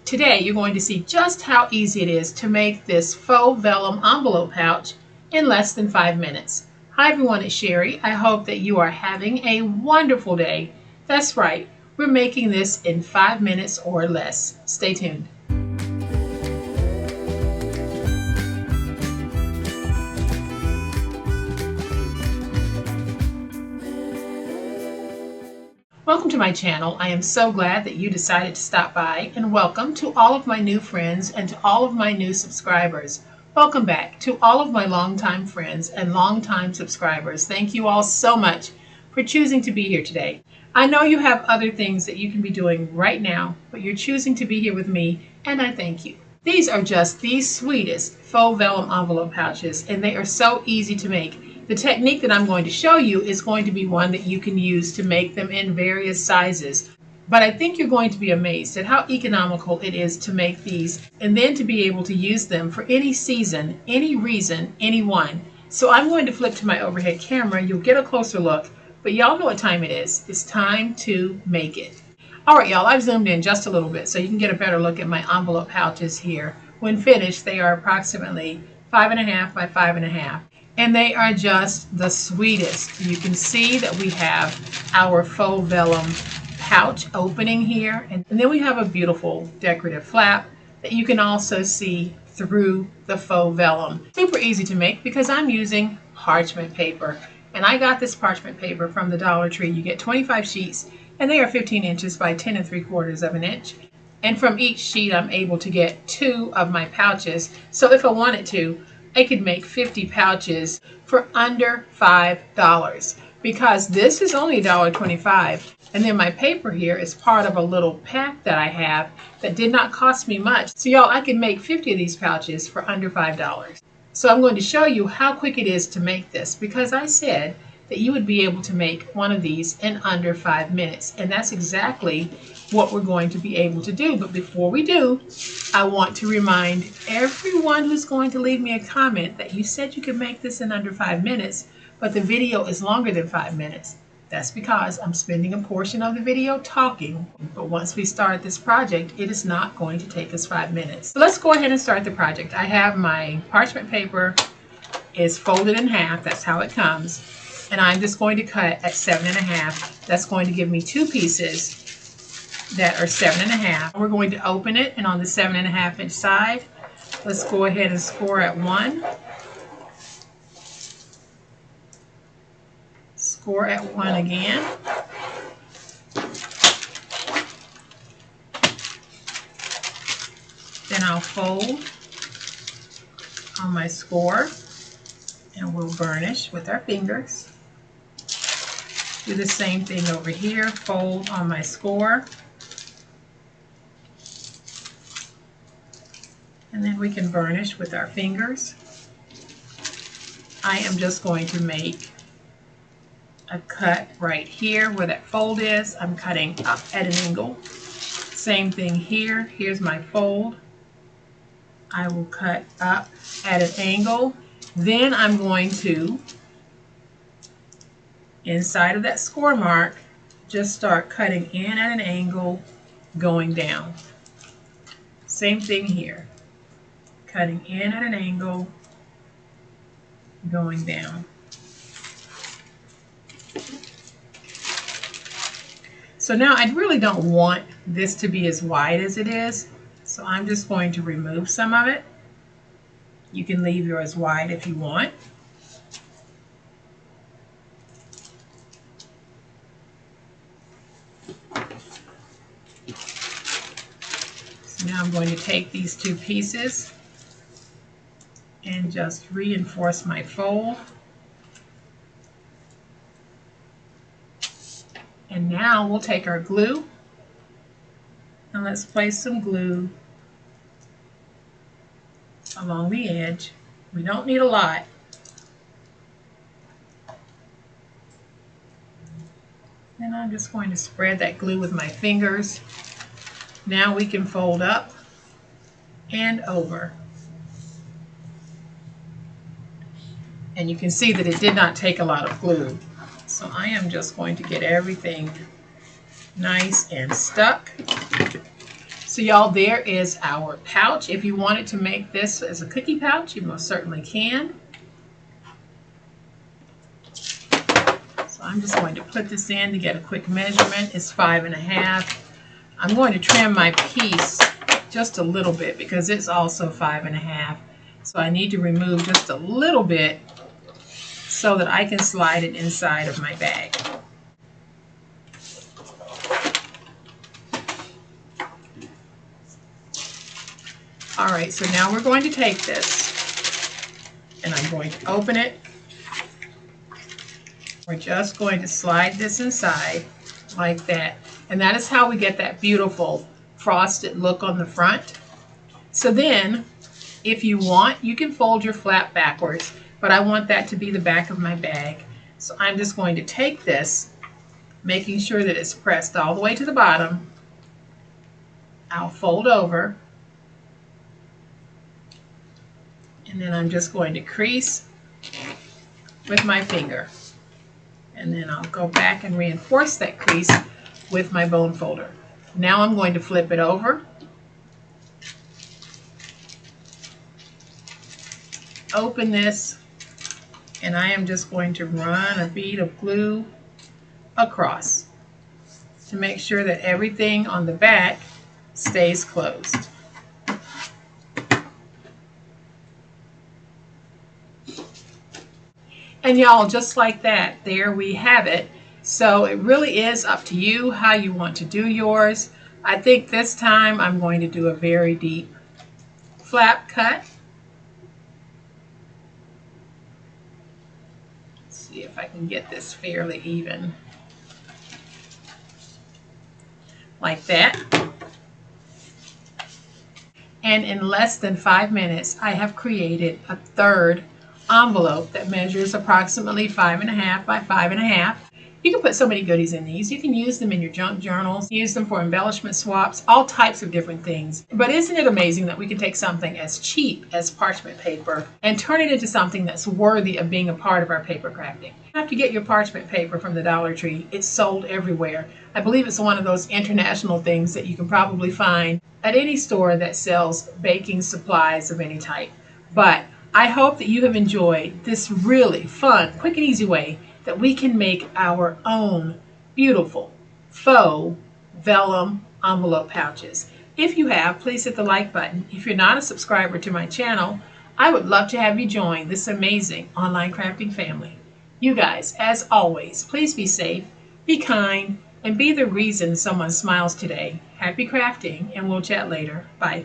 Today you're going to see just how easy it is to make this faux vellum envelope pouch in less than 5 minutes. Hi everyone, it's Sherry. I hope that you are having a wonderful day. That's right, we're making this in 5 minutes or less. Stay tuned. Welcome to my channel. I am so glad that you decided to stop by, and welcome to all of my new friends and to all of my new subscribers. Welcome back to all of my longtime friends and longtime subscribers. Thank you all so much for choosing to be here today. I know you have other things that you can be doing right now, but you're choosing to be here with me, and I thank you. These are just the sweetest faux vellum envelope pouches, and they are so easy to make. The technique that I'm going to show you is going to be one that you can use to make them in various sizes. But I think you're going to be amazed at how economical it is to make these and then to be able to use them for any season, any reason, anyone. So I'm going to flip to my overhead camera. You'll get a closer look, but y'all know what time it is. It's time to make it. All right, y'all, I've zoomed in just a little bit so you can get a better look at my envelope pouches here. When finished, they are approximately 5.5 by 5.5. And they are just the sweetest. You can see that we have our faux vellum pouch opening here. And then we have a beautiful decorative flap that you can also see through the faux vellum. Super easy to make because I'm using parchment paper. And I got this parchment paper from the Dollar Tree. You get 25 sheets and they are 15 inches by 10 3/4 of an inch. And from each sheet I'm able to get 2 of my pouches. So if I wanted to, I could make 50 pouches for under $5 because this is only $1.25. And then my paper here is part of a little pack that I have that did not cost me much. So y'all, I can make 50 of these pouches for under $5. So I'm going to show you how quick it is to make this because I said that you would be able to make one of these in under 5 minutes. And that's exactly what we're going to be able to do. But before we do, I want to remind everyone who's going to leave me a comment that you said you could make this in under 5 minutes, but the video is longer than 5 minutes. That's because I'm spending a portion of the video talking, but once we start this project, it is not going to take us 5 minutes. So let's go ahead and start the project. I have my parchment paper is folded in half. That's how it comes. And I'm just going to cut at 7.5. That's going to give me 2 pieces that are 7.5. We're going to open it, and on the 7.5 inch side, let's go ahead and score at 1. Score at 1 again. Then I'll fold on my score, and we'll burnish with our fingers. Do the same thing over here, fold on my score. And then we can burnish with our fingers. I am just going to make a cut right here where that fold is. I'm cutting up at an angle. Same thing here. Here's my fold. I will cut up at an angle. Then I'm going to, inside of that score mark, just start cutting in at an angle, going down. Same thing here. Cutting in at an angle, going down. So now I really don't want this to be as wide as it is, so I'm just going to remove some of it. You can leave yours wide if you want. So now I'm going to take these 2 pieces and just reinforce my fold. And now we'll take our glue and let's place some glue along the edge. We don't need a lot. And I'm just going to spread that glue with my fingers. Now we can fold up and over. And you can see that it did not take a lot of glue. So I am just going to get everything nice and stuck. So y'all, there is our pouch. If you wanted to make this as a cookie pouch, you most certainly can. So I'm just going to put this in to get a quick measurement. It's 5.5. I'm going to trim my piece just a little bit because it's also 5.5. So I need to remove just a little bit so that I can slide it inside of my bag. All right, so now we're going to take this and I'm going to open it. We're just going to slide this inside like that. And that is how we get that beautiful frosted look on the front. So then, if you want, you can fold your flap backwards, but I want that to be the back of my bag. So I'm just going to take this, making sure that it's pressed all the way to the bottom. I'll fold over. And then I'm just going to crease with my finger. And then I'll go back and reinforce that crease with my bone folder. Now I'm going to flip it over. Open this, and I am just going to run a bead of glue across to make sure that everything on the back stays closed. And y'all, just like that, there we have it. So it really is up to you how you want to do yours. I think this time I'm going to do a very deep flap cut. Let's see if I can get this fairly even. Like that. And in less than 5 minutes, I have created a third envelope that measures approximately 5.5 by 5.5. You can put so many goodies in these. You can use them in your junk journals, use them for embellishment swaps, all types of different things. But isn't it amazing that we can take something as cheap as parchment paper and turn it into something that's worthy of being a part of our paper crafting? You have to get your parchment paper from the Dollar Tree. It's sold everywhere. I believe it's one of those international things that you can probably find at any store that sells baking supplies of any type. But I hope that you have enjoyed this really fun, quick and easy way that we can make our own beautiful faux vellum envelope pouches. If you have, please hit the like button. If you're not a subscriber to my channel, I would love to have you join this amazing online crafting family. You guys, as always, please be safe, be kind, and be the reason someone smiles today. Happy crafting, and we'll chat later. Bye.